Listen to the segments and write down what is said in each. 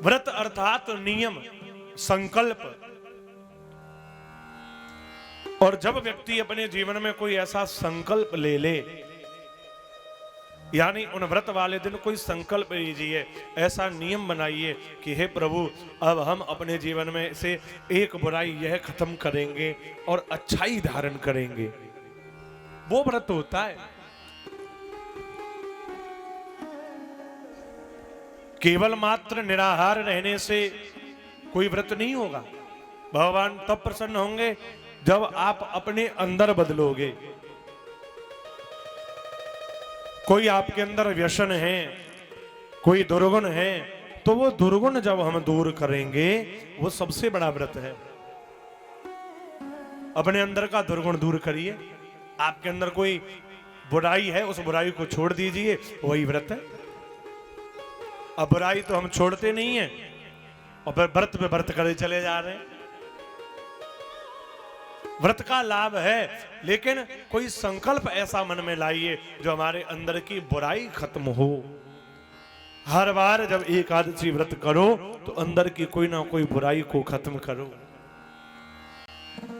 व्रत अर्थात नियम, संकल्प। और जब व्यक्ति अपने जीवन में कोई ऐसा संकल्प ले ले, यानी उन व्रत वाले दिन कोई संकल्प लीजिए, ऐसा नियम बनाइए कि हे प्रभु, अब हम अपने जीवन में से एक बुराई यह खत्म करेंगे और अच्छाई धारण करेंगे, वो व्रत होता है। केवल मात्र निराहार रहने से कोई व्रत नहीं होगा। भगवान तब प्रसन्न होंगे जब आप अपने अंदर बदलोगे। कोई आपके अंदर व्यसन है, कोई दुर्गुण है, तो वो दुर्गुण जब हम दूर करेंगे, वो सबसे बड़ा व्रत है। अपने अंदर का दुर्गुण दूर करिए। आपके अंदर कोई बुराई है, उस बुराई को छोड़ दीजिए, वही व्रत है। अब बुराई तो हम छोड़ते नहीं है और फिर व्रत पे व्रत करे चले जा रहे हैं। व्रत का लाभ है, लेकिन कोई संकल्प ऐसा मन में लाइए जो हमारे अंदर की बुराई खत्म हो। हर बार जब एकादशी व्रत करो तो अंदर की कोई ना कोई बुराई को खत्म करो।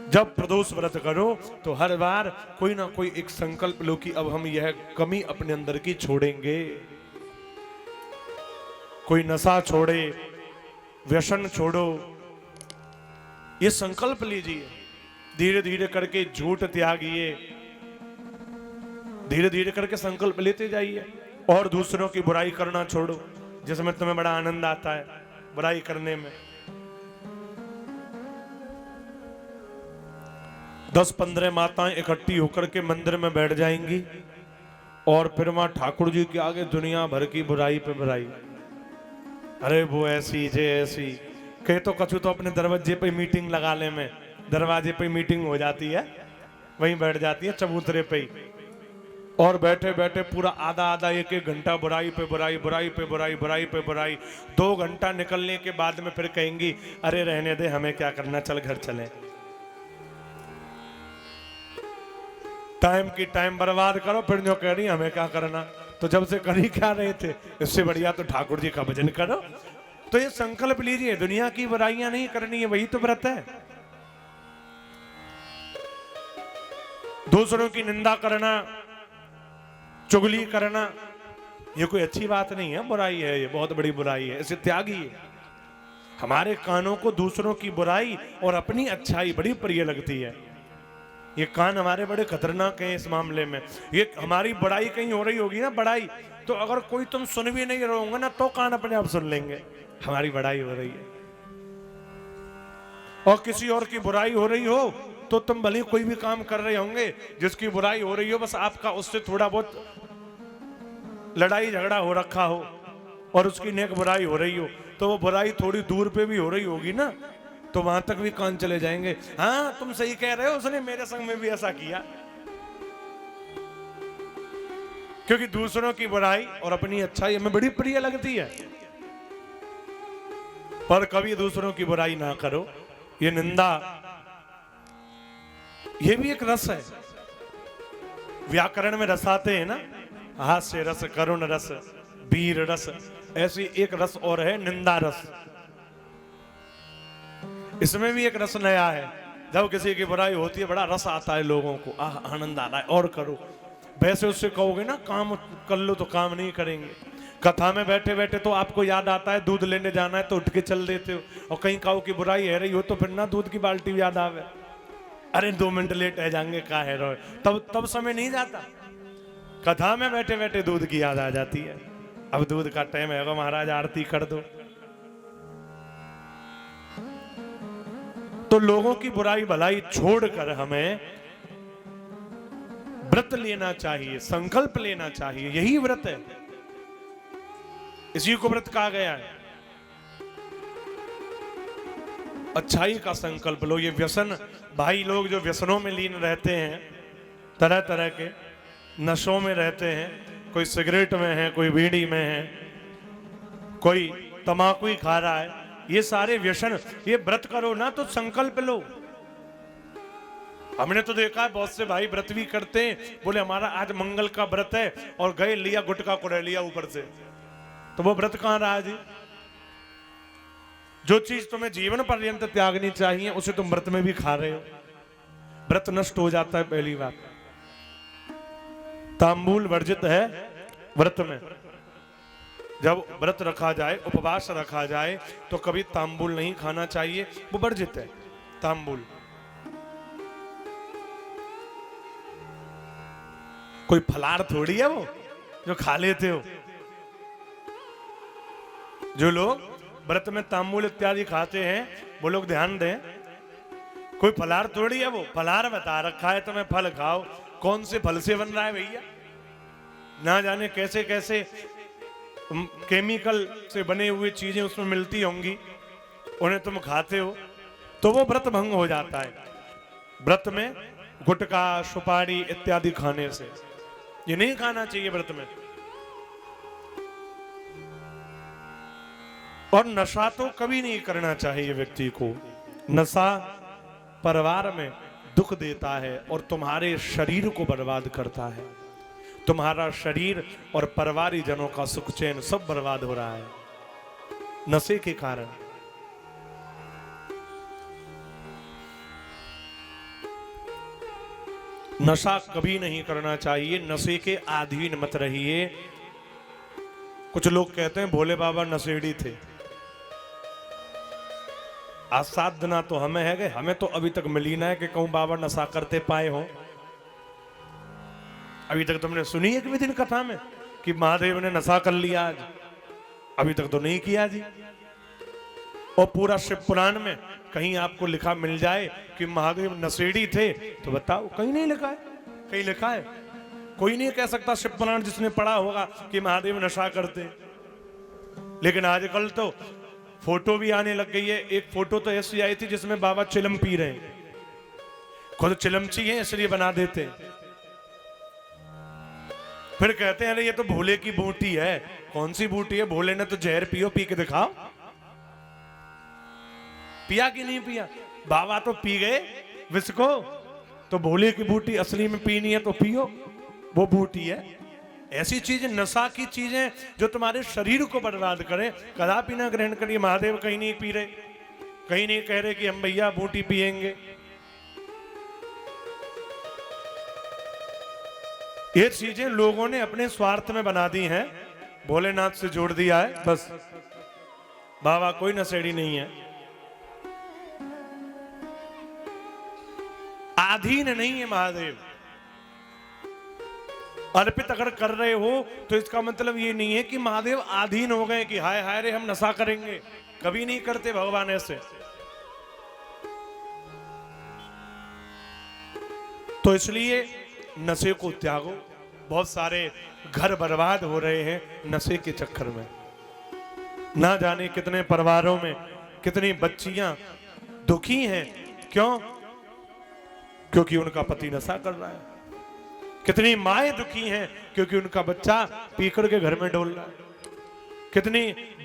जब प्रदोष व्रत करो तो हर बार कोई ना कोई एक संकल्प लो कि अब हम यह कमी अपने अंदर की छोड़ेंगे। कोई नशा छोड़े, व्यसन छोड़ो, ये संकल्प लीजिए। धीरे धीरे करके झूठ त्यागिए, धीरे धीरे करके संकल्प लेते जाइए। और दूसरों की बुराई करना छोड़ो, जिसमें तुम्हें बड़ा आनंद आता है बुराई करने में। 10-15 माताएं इकट्ठी होकर के मंदिर में बैठ जाएंगी और फिर वहां ठाकुर जी के आगे दुनिया भर की बुराई पे बुराई। अरे वो ऐसी जे ऐसी कहे तो कछु तो अपने दरवाजे पे मीटिंग लगा ले, में दरवाजे पे मीटिंग हो जाती है, वहीं बैठ जाती है चबूतरे पे ही, और बैठे बैठे पूरा आधा 1-1 घंटा बुराई पे बुराई, बुराई पे बुराई, बुराई पे बुराई। 2 घंटा निकलने के बाद में फिर कहेंगी अरे रहने दे, हमें क्या करना, चल घर चले। टाइम की टाइम बर्बाद करो, फिर जो कह रही हमें क्या करना, तो जब से कर ही क्या रहे थे, इससे बढ़िया तो ठाकुर जी का भजन करो। तो ये संकल्प लीजिए, दुनिया की बुराइयां नहीं करनी है, वही तो व्रत है। दूसरों की निंदा करना, चुगली करना, ये कोई अच्छी बात नहीं है, बुराई है, ये बहुत बड़ी बुराई है, इसे त्यागिए। हमारे कानों को दूसरों की बुराई और अपनी अच्छाई बड़ी प्रिय लगती है। ये कान हमारे बड़े खतरनाक हैं इस मामले में। ये हमारी बड़ाई कहीं हो रही होगी ना, बड़ाई, तो अगर कोई तुम सुन भी नहीं रहोगे ना, तो कान अपने आप सुन लेंगे हमारी बड़ाई हो रही है। और किसी और की बुराई हो रही हो तो तुम भले कोई भी काम कर रहे होंगे, जिसकी बुराई हो रही हो, बस आपका उससे थोड़ा बहुत लड़ाई झगड़ा हो रखा हो और उसकी नेक बुराई हो रही हो, तो वो बुराई थोड़ी दूर पे भी हो रही होगी ना, तो वहां तक भी कान चले जाएंगे। हाँ तुम सही कह रहे हो, उसने मेरे संग में भी ऐसा किया। क्योंकि दूसरों की बुराई और अपनी अच्छाई हमें बड़ी प्रिय लगती है। पर कभी दूसरों की बुराई ना करो। ये निंदा, ये भी एक रस है। व्याकरण में रस आते हैं ना, हास्य रस, करुण रस, वीर रस, ऐसी एक रस और है निंदा रस। इसमें भी एक रस नया है। जब किसी की बुराई होती है बड़ा रस आता है लोगों को, आनंद आ रहा है और करो। वैसे उससे कहोगे ना काम कर लो तो काम नहीं करेंगे। कथा में बैठे बैठे तो आपको याद आता है दूध लेने जाना है तो उठ के चल देते हो, और कहीं कहो की बुराई है रही हो तो फिर ना दूध की बाल्टी याद आवे, अरे 2 मिनट लेट है जाएंगे का है रो, तब समय नहीं जाता। कथा में बैठे बैठे दूध की याद आ जाती है, अब दूध का टाइम है महाराज आरती कर दो। तो लोगों की बुराई भलाई छोड़कर हमें व्रत लेना चाहिए, संकल्प लेना चाहिए, यही व्रत है, इसी को व्रत कहा गया है। अच्छाई का संकल्प लो। ये व्यसन, भाई लोग जो व्यसनों में लीन रहते हैं, तरह तरह के नशों में रहते हैं, कोई सिगरेट में है, कोई बीड़ी में है, कोई तंबाकू ही खा रहा है, ये सारे व्यसन, ये व्रत करो ना तो संकल्प लो। हमने तो देखा है बहुत से भाई व्रत भी करते हैं, बोले हमारा आज मंगल का व्रत है, और गए लिया गुटखा को लिया ऊपर से, तो वो व्रत कहां रहा जी? जो चीज तुम्हें जीवन पर्यंत त्यागनी चाहिए उसे तुम व्रत में भी खा रहे हो, व्रत नष्ट हो जाता है। पहली बात, तांबूल वर्जित है व्रत में। जब व्रत रखा जाए, उपवास रखा जाए, तो कभी तांबूल नहीं खाना चाहिए, वो वर्जित है तांबूल। कोई फलार थोड़ी है वो जो खा लेते हो। जो लोग व्रत में तांबूल इत्यादि खाते हैं वो लोग ध्यान दें, कोई फलार थोड़ी है वो। फलार बता रखा है तुम्हें, फल खाओ। कौन से फल से बन रहा है भैया? ना जाने कैसे कैसे केमिकल से बने हुए चीजें उसमें मिलती होंगी, उन्हें तुम खाते हो तो वो व्रत भंग हो जाता है। व्रत में गुटखा, सुपारी इत्यादि खाने से ये नहीं खाना चाहिए व्रत में। और नशा तो कभी नहीं करना चाहिए व्यक्ति को। नशा परिवार में दुख देता है और तुम्हारे शरीर को बर्बाद करता है। तुम्हारा शरीर और परिवारी जनों का सुख चैन सब बर्बाद हो रहा है नशे के कारण। नशा कभी नहीं करना चाहिए, नशे के अधीन मत रहिए। कुछ लोग कहते हैं भोले बाबा नशेड़ी थे। आज 7 दिन तो हमें है गए, हमें तो अभी तक मिली ना है कि कहूं बाबा नशा करते पाए हो। अभी तक तुमने सुनी एक भी दिन कथा में कि महादेव ने नशा कर लिया आज? अभी तक तो नहीं किया जी। और पूरा शिव पुराण में कहीं आपको लिखा मिल जाए कि महादेव नशेड़ी थे तो बताओ, कहीं नहीं लिखा है। कहीं लिखा है? कोई नहीं कह सकता शिव पुराण जिसने पढ़ा होगा कि महादेव नशा करते। लेकिन आजकल तो फोटो भी आने लग गई है। एक फोटो तो ऐसी आई थी जिसमें बाबा चिलम पी रहे हैं, खुद चिलमची है इसलिए बना देते हैं। फिर कहते हैं अरे ये तो भोले की बूटी है। कौन सी बूटी है? भोले ने तो जहर पियो, पी के दिखाओ। पिया कि नहीं पिया? बाबा तो पी गए विष को, तो भोले की बूटी असली में पीनी है तो पियो, वो बूटी है। ऐसी चीजें, नशा की चीजें जो तुम्हारे शरीर को बर्बाद करें, कदापि ना ग्रहण करिए। महादेव कहीं नहीं पी रहे, कहीं नहीं कह रहे कि हम भैया बूटी पिएंगे। ये चीजें लोगों ने अपने स्वार्थ में बना दी हैं, भोलेनाथ से जोड़ दिया है बस। बाबा कोई नशेड़ी नहीं है, अधीन नहीं है महादेव। अर्पित अगर कर रहे हो तो इसका मतलब ये नहीं है कि महादेव अधीन हो गए कि हाय हाय रे हम नशा करेंगे। कभी नहीं करते भगवान ऐसे। तो इसलिए नशे को त्यागो। बहुत सारे घर बर्बाद हो रहे हैं नशे के चक्कर में। ना जाने कितने परिवारों में कितनी बच्चियां दुखी हैं। क्यों? क्योंकि उनका पति नशा कर रहा है। कितनी माएं दुखी हैं क्योंकि उनका बच्चा पीकर के घर में डोल रहा है। कितनी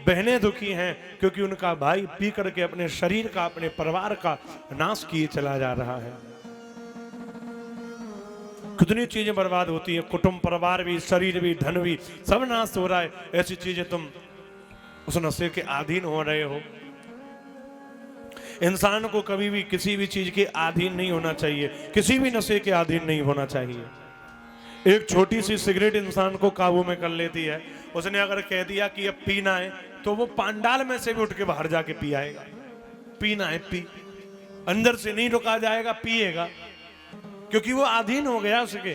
बहनें दुखी हैं क्योंकि उनका भाई पीकर के अपने शरीर का, अपने परिवार का नाश किए चला जा रहा है। कितनी चीजें बर्बाद होती है, कुटुंब, परिवार भी, शरीर भी, धन भी, सब नाश हो रहा है। ऐसी चीजें तुम उस नशे के अधीन हो रहे हो। इंसान को कभी भी किसी भी चीज के अधीन नहीं होना चाहिए, किसी भी नशे के अधीन नहीं होना चाहिए। एक छोटी सी सिगरेट इंसान को काबू में कर लेती है। उसने अगर कह दिया कि अब पीना है तो वो पांडाल में से भी उठ के बाहर जाके पी आएगा। पीना है पी, अंदर से नहीं रुका जाएगा, पिएगा, क्योंकि वो अधीन हो गया उसके।